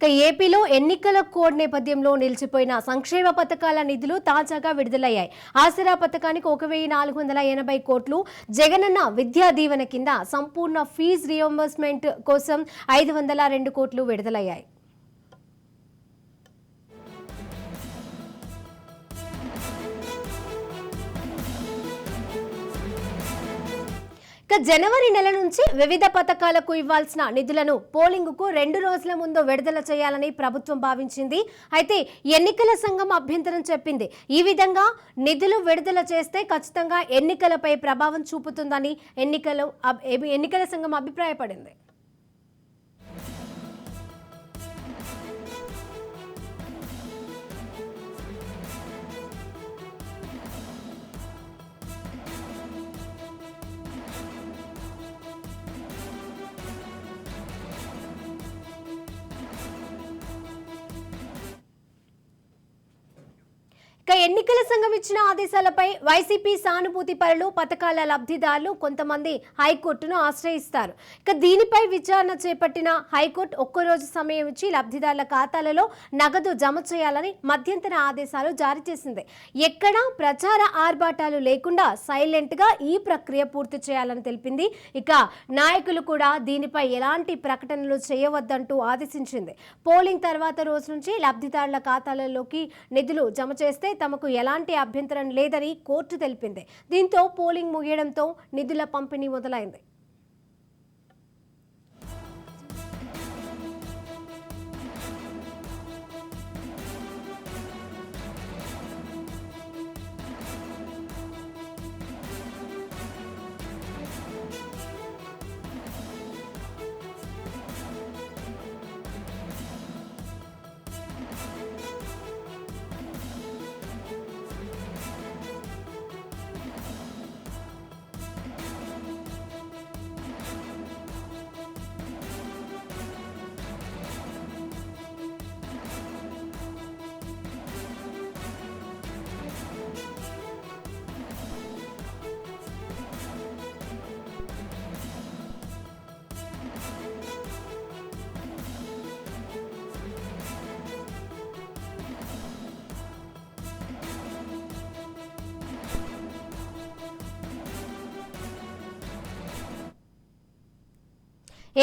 ఇక ఏపీలో ఎన్నికల కోడ్ నేపథ్యంలో నిలిచిపోయిన సంక్షేమ పథకాల నిధులు తాజాగా విడుదలయ్యాయి. ఆసరా పథకానికి 1,480 కోట్లు, జగనన్న విద్యా దీవెన కింద సంపూర్ణ ఫీజు రియంబర్స్మెంట్ కోసం 502 కోట్లు విడుదలయ్యాయి. జనవరి నెల నుంచి వివిధ పథకాలకు ఇవ్వాల్సిన నిధులను పోలింగుకు 2 రోజుల ముందు విడుదల చేయాలని ప్రభుత్వం భావించింది. అయితే ఎన్నికల సంఘం అభ్యంతరం చెప్పింది. ఈ విధంగా నిధులు విడుదల చేస్తే ఖచ్చితంగా ఎన్నికలపై ప్రభావం చూపుతుందని ఎన్నికల సంఘం అభిప్రాయపడింది. ఎన్నికల సంఘం ఇచ్చిన ఆదేశాలపై వైసీపీ సానుభూతి పరులు, పథకాల లబ్ధిదారులు కొంతమంది హైకోర్టును ఆశ్రయిస్తారు. దీనిపై విచారణ చేపట్టిన హైకోర్టు ఒక్కరోజు సమయం ఇచ్చి లబ్ధిదారుల ఖాతాలలో నగదు జమ చేయాలని మధ్యంతర ఆదేశాలు జారీ చేసింది. ఎక్కడా ప్రచార ఆర్భాటాలు లేకుండా సైలెంట్ గా ఈ ప్రక్రియ పూర్తి చేయాలని తెలిపింది. నాయకులు కూడా దీనిపై ఎలాంటి ప్రకటనలు చేయవద్దంటూ ఆదేశించింది. పోలింగ్ తర్వాత రోజు నుంచి లబ్ధిదారుల ఖాతాలలోకి నిధులు జమ చేస్తే తమకు ఎలాంటి అభ్యంతరం లేదని కోర్టు తెలిపింది. దీంతో పోలింగ్ ముగియడంతో నిధుల పంపిణీ మొదలైంది.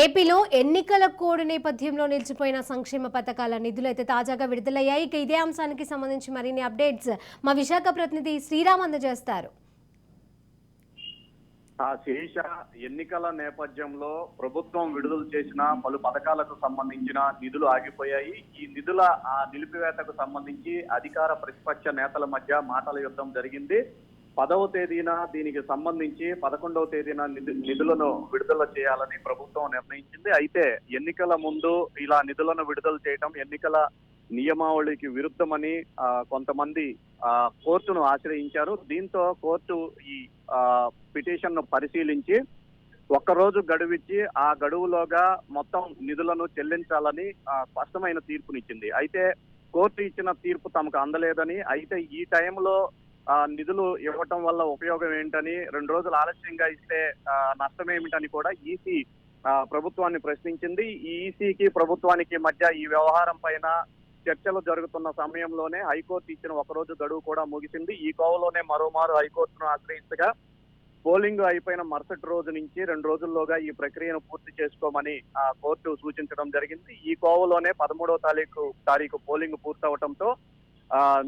ఏపీలో ఎన్నికల కోడ్ నేపథ్యంలో నిలిచిపోయిన సంక్షేమ పథకాల నిధులు అయితే తాజాగా విడుదలయ్యాయి. ఇదే అంశానికి సంబంధించి మరిన్ని అప్డేట్స్ మా విశాఖ ప్రతినిధి శ్రీరామ్ అందజేస్తారు. శిరీష, ఎన్నికల నేపథ్యంలో ప్రభుత్వం విడుదల చేసిన పలు పథకాలకు సంబంధించిన నిధులు ఆగిపోయాయి. ఈ నిధుల నిలిపివేతకు సంబంధించి అధికార ప్రతిపక్ష నేతల మధ్య మాటల యుద్ధం జరిగింది. 10వ తేదీన దీనికి సంబంధించి 11వ తేదీన నిధులను విడుదల చేయాలని ప్రభుత్వం నిర్ణయించింది. అయితే ఎన్నికల ముందు ఇలా నిధులను విడుదల చేయడం ఎన్నికల నియమావళికి విరుద్ధమని కొంతమంది కోర్టును ఆశ్రయించారు. దీంతో కోర్టు ఈ పిటిషన్ ను పరిశీలించి ఒక్కరోజు గడువిచ్చి ఆ గడువులోగా మొత్తం నిధులను చెల్లించాలని స్పష్టమైన తీర్పునిచ్చింది. అయితే కోర్టు ఇచ్చిన తీర్పు తమకు అందలేదని, అయితే ఈ టైంలో నిధులు ఇవ్వటం వల్ల ఉపయోగం ఏంటని, 2 రోజులు ఆలస్యంగా ఇస్తే నష్టం ఏమిటని కూడా ఈసీ ప్రభుత్వాన్ని ప్రశ్నించింది. ఈ ఈసీకి ప్రభుత్వానికి మధ్య ఈ వ్యవహారం పైన చర్చలు జరుగుతున్న సమయంలోనే హైకోర్టు ఇచ్చిన 1 రోజు గడువు కూడా ముగిసింది. ఈ కోవలోనే మరోమారు హైకోర్టును ఆశ్రయించగా పోలింగ్ అయిపోయిన మరుసటి రోజు నుంచి 2 రోజుల్లోగా ఈ ప్రక్రియను పూర్తి చేసుకోమని కోర్టు సూచించడం జరిగింది. ఈ కోవలోనే 13వ తారీఖు పోలింగ్ పూర్తవటంతో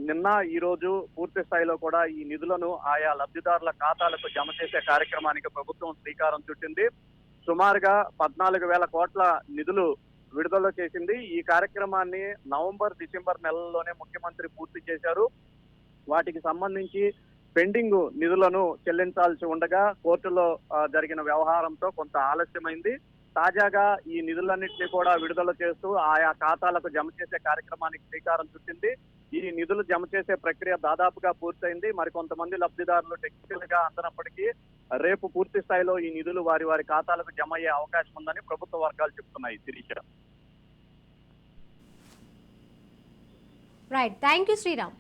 నిన్న ఈ రోజు పూర్తి స్థాయిలో కూడా ఈ నిధులను ఆయా లబ్ధిదారుల ఖాతాలకు జమ చేసే కార్యక్రమానికి ప్రభుత్వం శ్రీకారం చుట్టింది. సుమారుగా 14,000 కోట్ల నిధులు విడుదల చేసింది. ఈ కార్యక్రమాన్ని నవంబర్, డిసెంబర్ నెలల్లోనే ముఖ్యమంత్రి పూర్తి చేశారు. వాటికి సంబంధించి పెండింగ్ నిధులను చెల్లించాల్సి ఉండగా కోర్టులో జరిగిన వ్యవహారంతో కొంత ఆలస్యమైంది. తాజాగా ఈ నిధులన్నింటినీ కూడా విడుదల చేస్తూ ఆయా ఖాతాలకు జమ చేసే కార్యక్రమానికి శ్రీకారం చుట్టింది. ఈ నిధులు జమ చేసే ప్రక్రియ దాదాపుగా పూర్తయింది. మరికొంతమంది లబ్ధిదారులు టెక్నికల్ గా అందనప్పటికీ రేపు పూర్తి స్థాయిలో ఈ నిధులు వారి ఖాతాలకు జమ అయ్యే అవకాశం ఉందని ప్రభుత్వ వర్గాలు చెప్తున్నాయి. Sirisha. Right, thank you Sriram.